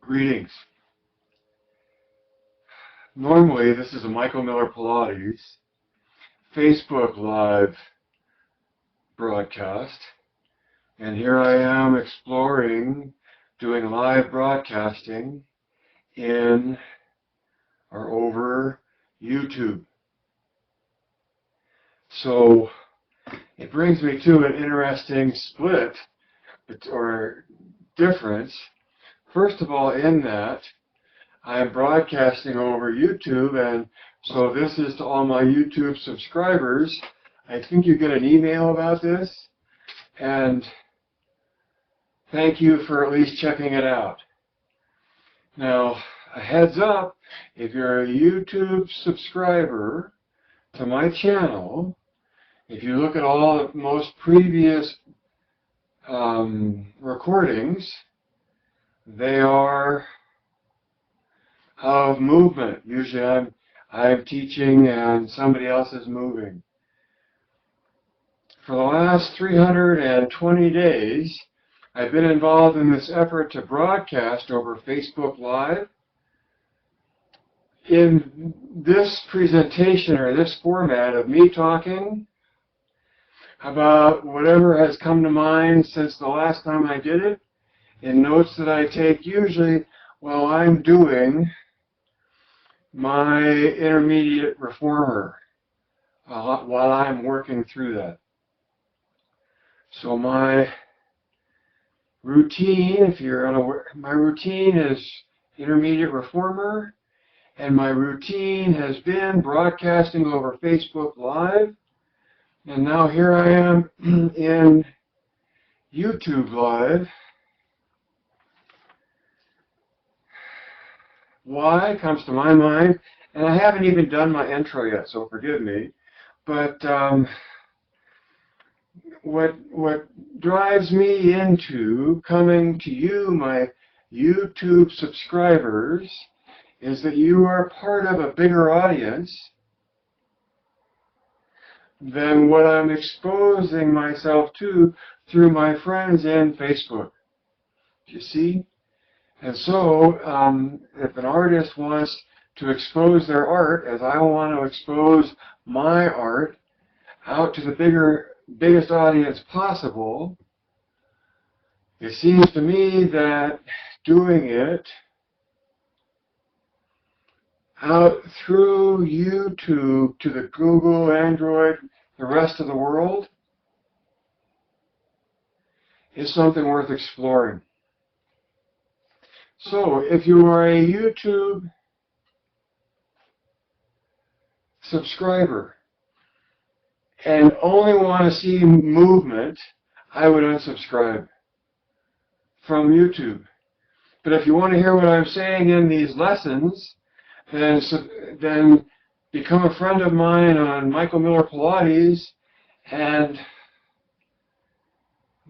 Greetings. Normally, this is a Michael Miller Pilates Facebook Live broadcast, and here I am exploring doing live broadcasting in or over YouTube. So it brings me to an interesting split or difference. First of all, in that I'm broadcasting over YouTube, and so this is to all my YouTube subscribers. I think you get an email about this, and thank you for at least checking it out. Now, a heads up, if you're a YouTube subscriber to my channel, if you look at all the most previous recordings, they are of movement. Usually I'm teaching and somebody else is moving. For the last 320 days, I've been involved in this effort to broadcast over Facebook Live. In this presentation or this format of me talking about whatever has come to mind since the last time I did it, in notes that I take usually while I'm doing my intermediate reformer, while I'm working through that. So my routine, if you're unaware, my routine is intermediate reformer, and my routine has been broadcasting over Facebook Live, and now here I am in YouTube Live. Why comes to my mind, and I haven't even done my intro yet, so forgive me, but what drives me into coming to you, my YouTube subscribers, is that you are part of a bigger audience than what I'm exposing myself to through my friends in Facebook. You see? And so, if an artist wants to expose their art, as I want to expose my art out to the biggest audience possible, it seems to me that doing it out through YouTube to the Google, Android, the rest of the world is something worth exploring. So, if you are a YouTube subscriber and only want to see movement, I would unsubscribe from YouTube. But if you want to hear what I'm saying in these lessons, then become a friend of mine on Michael Miller Pilates, and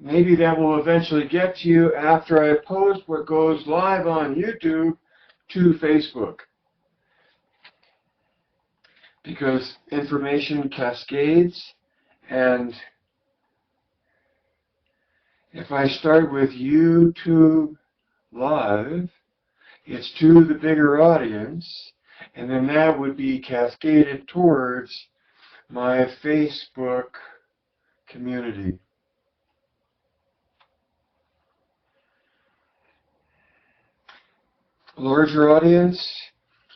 maybe that will eventually get to you after I post what goes live on YouTube to Facebook. Because information cascades, and if I start with YouTube Live, it's to the bigger audience, and then that would be cascaded towards my Facebook community. Larger audience,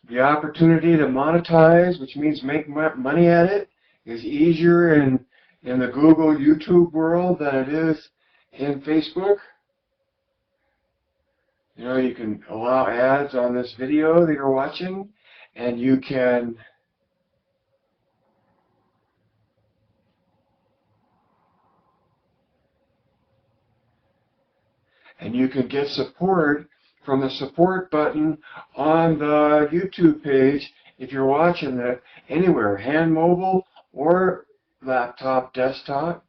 the opportunity to monetize, which means make money at it, is easier in the Google, YouTube world than it is in Facebook. You know, you can allow ads on this video that you're watching, and you can get support from the support button on the YouTube page if you're watching that anywhere, hand, mobile, or laptop, desktop.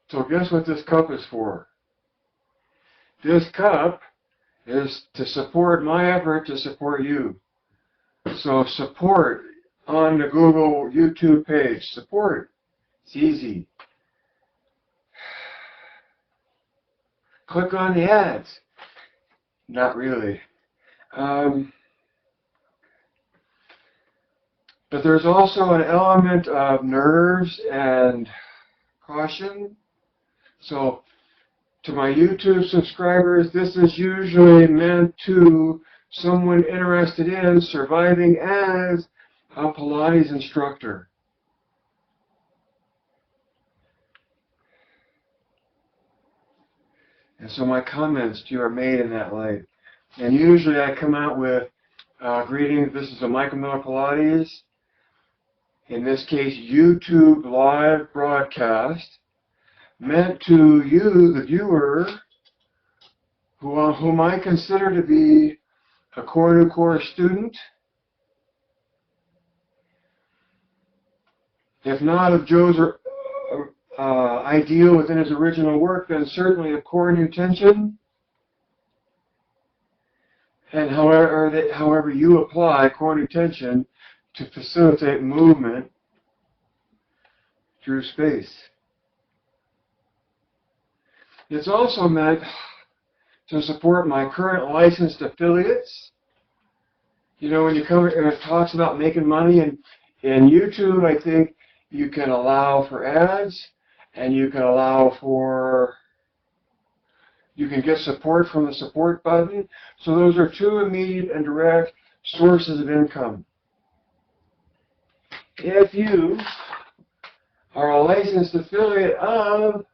So guess what this cup is for? This cup is to support my effort to support you. So support on the Google YouTube page. Support. It's easy. click on the ads. Not really. But there's also an element of nerves and caution. So to my YouTube subscribers, this is usually meant to someone interested in surviving as a Pilates instructor. And so my comments to you are made in that light. And usually I come out with greetings. This is a Michael Miller Pilates. In this case, YouTube live broadcast, meant to you, the viewer, whom I consider to be a Cornu course student, if not of Joe's ideal within his original work, then certainly of Cornu Tension. And however you apply Cornu Tension to facilitate movement through space. It's also meant to support my current licensed affiliates. You know, when you come and it talks about making money in YouTube, I think you can allow for ads, and you can get support from the support button. So those are two immediate and direct sources of income. If you are a licensed affiliate of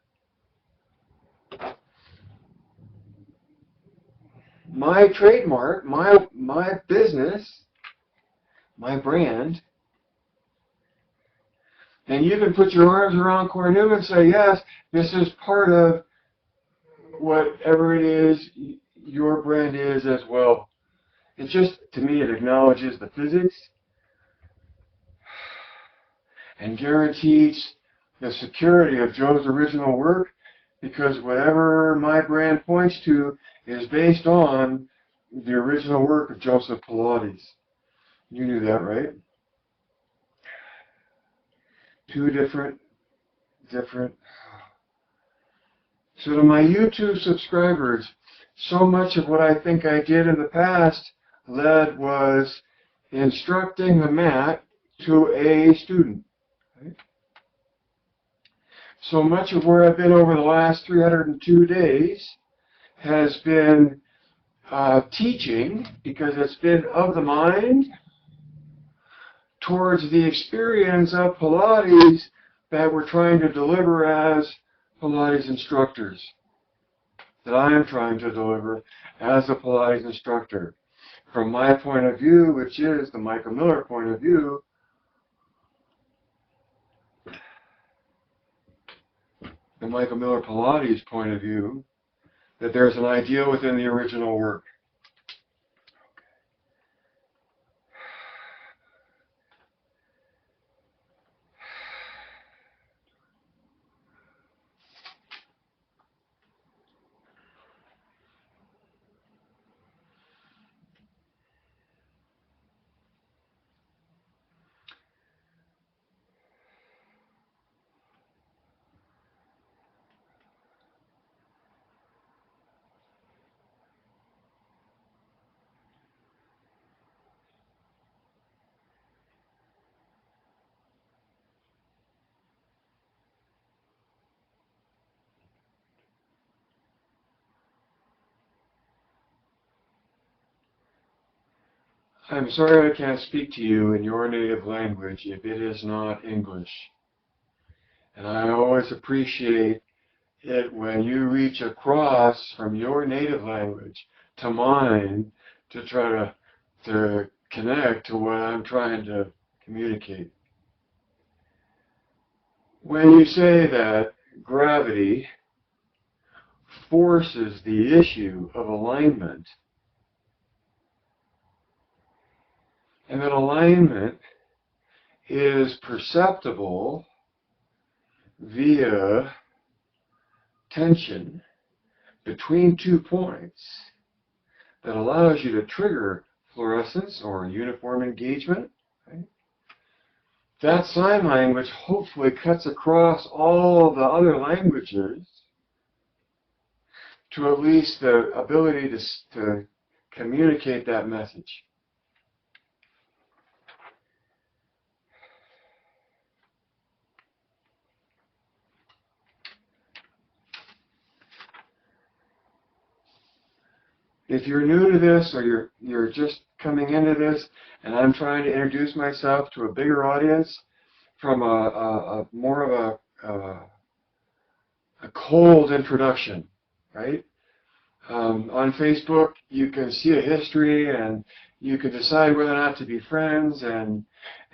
my trademark, my business, my brand, and you can put your arms around Cornu and say, yes, this is part of whatever it is your brand is as well. It just, to me, it acknowledges the physics and guarantees the security of Joe's original work, because whatever my brand points to is based on the original work of Joseph Pilates. You knew that, right? Two different. So to my YouTube subscribers, so much of what I think I did in the past was instructing the mat to a student. Right? So much of where I've been over the last 302 days has been teaching, because it's been of the mind towards the experience of Pilates that we're trying to deliver as Pilates instructors, that I am trying to deliver as a Pilates instructor. From my point of view, which is the Michael Miller point of view, the Michael Miller Pilates point of view, that there's an ideal within the original work. I'm sorry I can't speak to you in your native language if it is not English. And I always appreciate it when you reach across from your native language to mine to try to connect to what I'm trying to communicate. When you say that gravity forces the issue of alignment, and that alignment is perceptible via tension between 2 points that allows you to trigger fluorescence or uniform engagement, right? That sign language hopefully cuts across all the other languages to at least the ability to communicate that message. If you're new to this, or you're just coming into this, and I'm trying to introduce myself to a bigger audience from a more of a cold introduction, right? On Facebook, you can see a history, and you can decide whether or not to be friends, and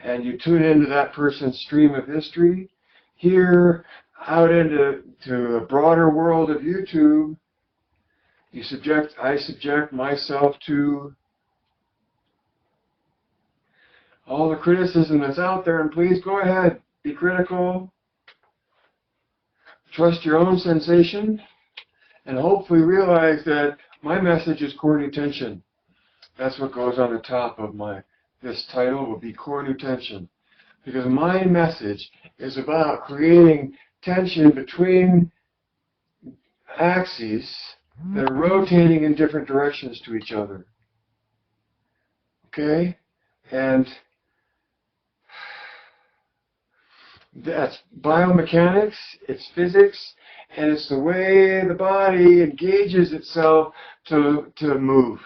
you tune into that person's stream of history. Here, out into a broader world of YouTube, I subject myself to all the criticism that's out there, and please go ahead, be critical, trust your own sensation, and hopefully realize that my message is Cornu Tension. That's what goes on the top of this title will be Cornu Tension. Because my message is about creating tension between axes that are rotating in different directions to each other. Okay? And that's biomechanics, it's physics, and it's the way the body engages itself to move.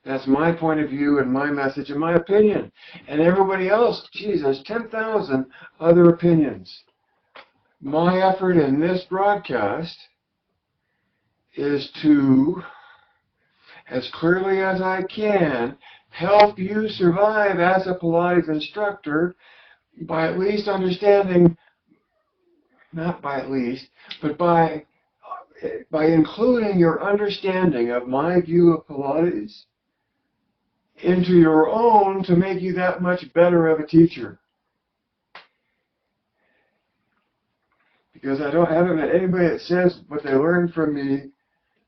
That's my point of view and my message and my opinion. And everybody else, geez, there's 10,000 other opinions. My effort in this broadcast is to, as clearly as I can, help you survive as a Pilates instructor by at least understanding, not by at least, but by including your understanding of my view of Pilates into your own to make you that much better of a teacher. Because I haven't met anybody that says what they learned from me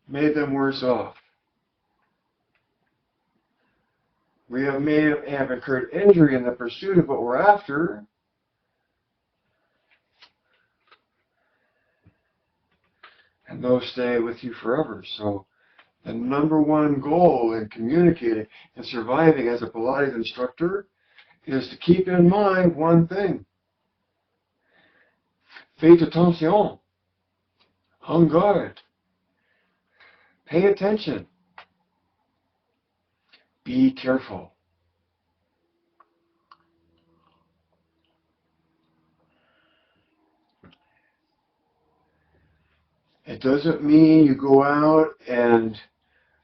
made them worse off. We have incurred injury in the pursuit of what we're after. And those stay with you forever. So the number one goal in communicating and surviving as a Pilates instructor is to keep in mind one thing. Faites attention. En garde. Pay attention. Be careful. It doesn't mean you go out and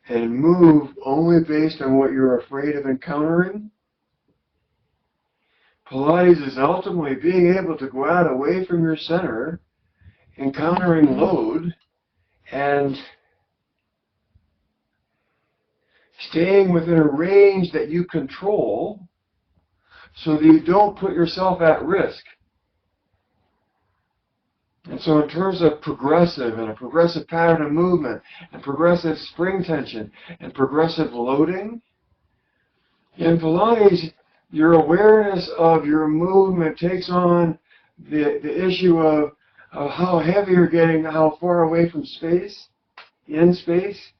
move only based on what you're afraid of encountering. Pilates is ultimately being able to go out away from your center, encountering load, and staying within a range that you control so that you don't put yourself at risk. And so in terms of progressive and a progressive pattern of movement and progressive spring tension and progressive loading, in Pilates, your awareness of your movement takes on the issue of how heavy you're getting, how far away from space, in space.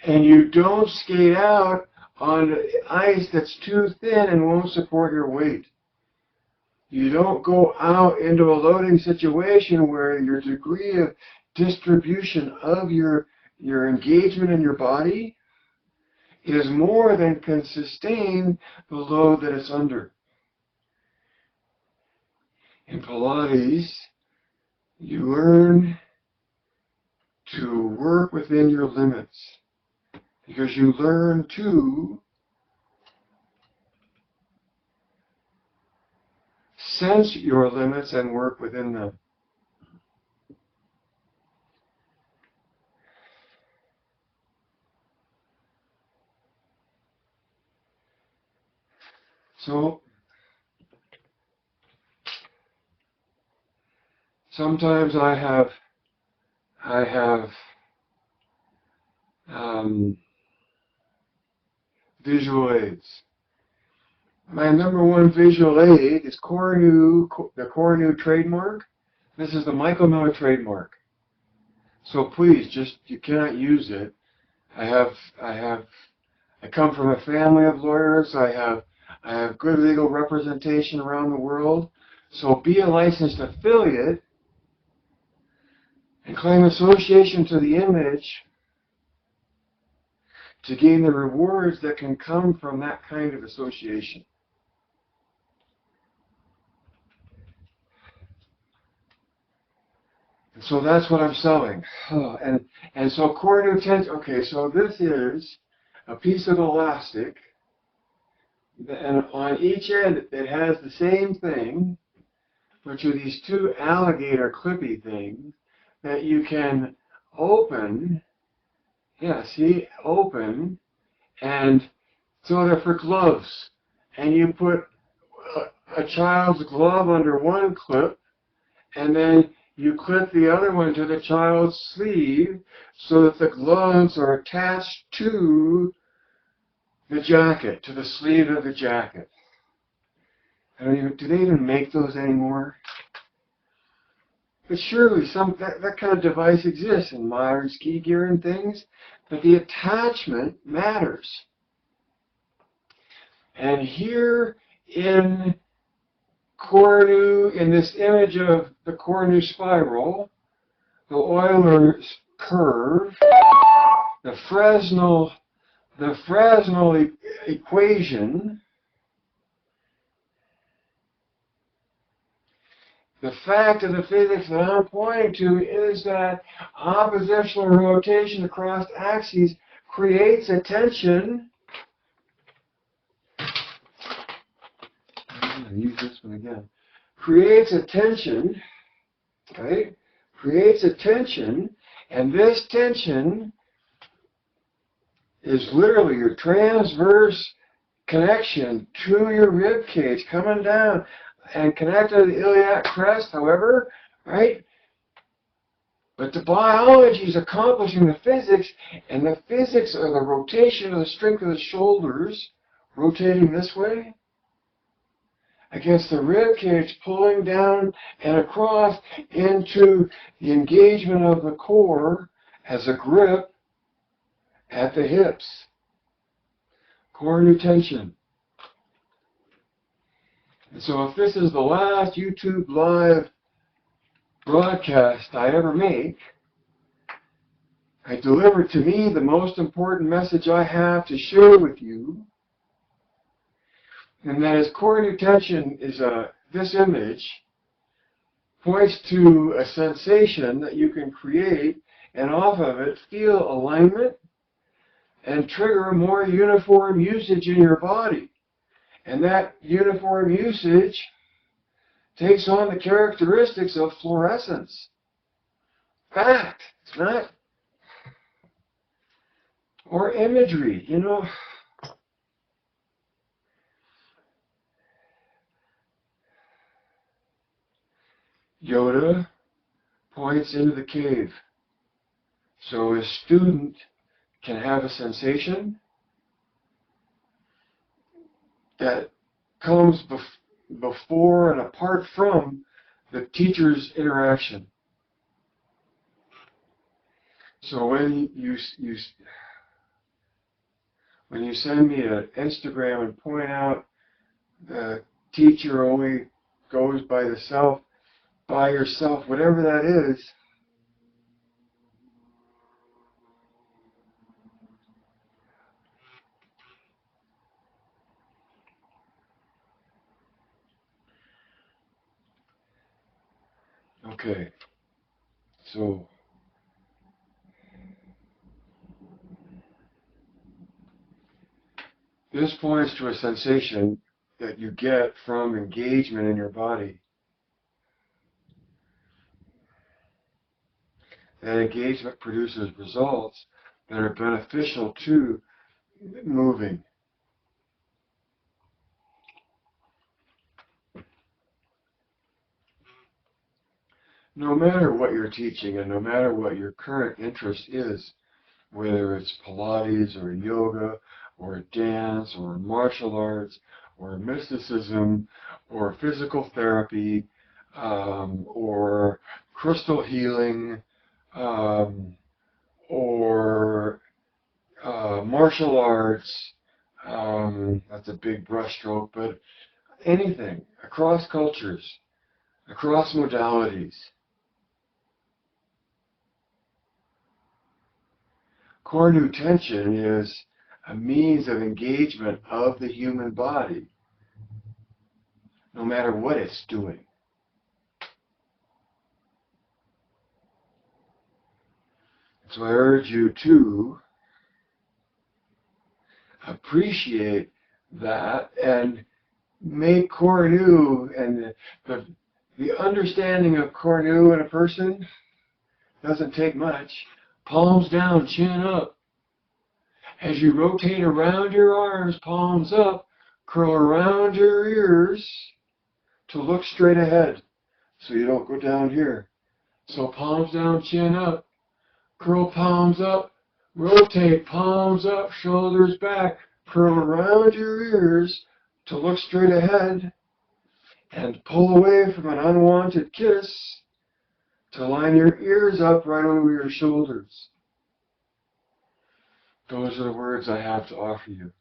And you don't skate out on ice that's too thin and won't support your weight. You don't go out into a loading situation where your degree of distribution of your engagement in your body is more than can sustain the load that it's under. In Pilates, you learn to work within your limits because you learn to sense your limits and work within them. So sometimes I have visual aids. My number one visual aid is the Cornu trademark, This is the Michael Miller trademark. So please, just, you cannot use it. I come from a family of lawyers. I have good legal representation around the world. So be a licensed affiliate and claim association to the image to gain the rewards that can come from that kind of association. And so that's what I'm selling. And so Cornu Tension, okay, so this is a piece of elastic, and on each end it has the same thing, which are these two alligator clippy things that you can open. Yeah, see, open, and so they're for gloves. And you put a child's glove under one clip, and then you clip the other one to the child's sleeve so that the gloves are attached to the jacket, to the sleeve of the jacket. Do they even make those anymore? But surely that kind of device exists in modern ski gear and things, but the attachment matters. And here in Cornu, in this image of the Cornu spiral, the Euler's curve, the Fresnel equation, the fact of the physics that I'm pointing to is that oppositional rotation across axes creates a tension. I'm going to use this one again. Creates a tension, right? Creates a tension, and this tension is literally your transverse connection to your rib cage coming down and connected to the iliac crest, however, right? But the biology is accomplishing the physics, and the physics are the rotation of the strength of the shoulders, rotating this way, against the rib cage, pulling down and across into the engagement of the core as a grip at the hips. Cornu tension. And so if this is the last YouTube live broadcast I ever make, I deliver to me the most important message I have to share with you, and that is Cornu tension is this image points to a sensation that you can create, and off of it feel alignment and trigger more uniform usage in your body. And that uniform usage takes on the characteristics of fluorescence. Fact, it's not, or imagery, you know. Yoda points into the cave. So a student can have a sensation that comes before and apart from the teacher's interaction. So when you send me an Instagram and point out the teacher only goes by yourself, whatever that is, okay, so this points to a sensation that you get from engagement in your body. That engagement produces results that are beneficial to moving. No matter what you're teaching and no matter what your current interest is, whether it's Pilates or yoga or dance or martial arts or mysticism or physical therapy, or crystal healing, or martial arts. That's a big brushstroke, but anything across cultures, across modalities. Cornu tension is a means of engagement of the human body, no matter what it's doing. So I urge you to appreciate that and make Cornu and the understanding of Cornu in a person doesn't take much. Palms down, chin up. As you rotate around your arms, palms up, curl around your ears to look straight ahead so you don't go down here. So palms down, chin up, curl palms up, rotate palms up, shoulders back, curl around your ears to look straight ahead, and pull away from an unwanted kiss to line your ears up right over your shoulders. Those are the words I have to offer you.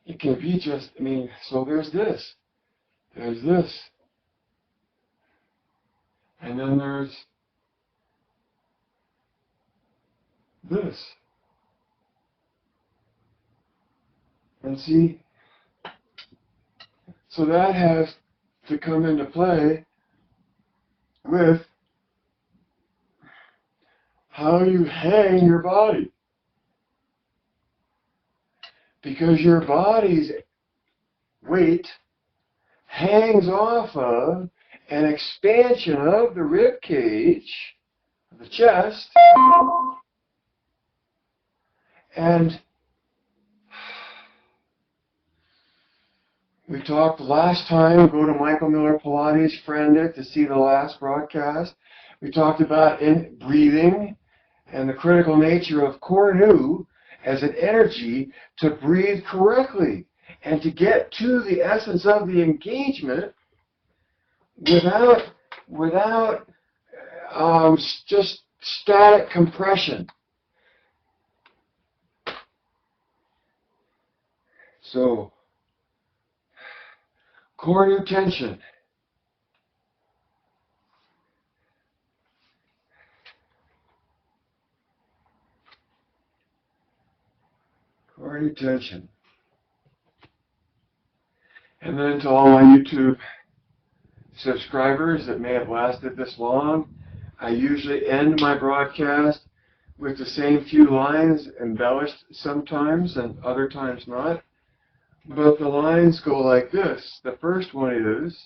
It can be just, so there's this, and then there's this. And see, so that has to come into play with how you hang your body. Because your body's weight hangs off of an expansion of the rib cage, the chest, and we talked last time, go to Michael Miller Pilates, friend it, to see the last broadcast. We talked about breathing and the critical nature of Cornu as an energy to breathe correctly and to get to the essence of the engagement without just static compression. So, Cornu tension. Cornu tension. And then to all my YouTube subscribers that may have lasted this long, I usually end my broadcast with the same few lines, embellished sometimes and other times not. But the lines go like this. The first one is,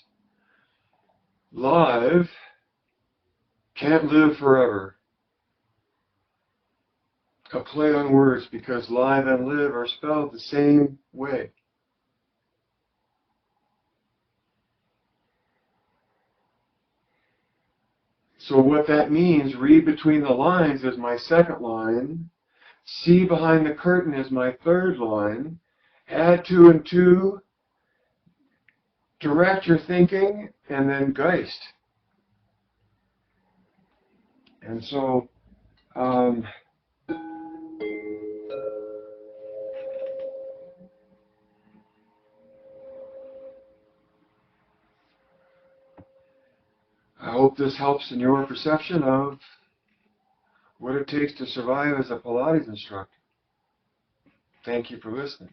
live can't live forever. A play on words because live and live are spelled the same way. So what that means, read between the lines is my second line, see behind the curtain is my third line, add 2 and 2, direct your thinking, and then Geist. And so, I hope this helps in your perception of what it takes to survive as a Pilates instructor. Thank you for listening.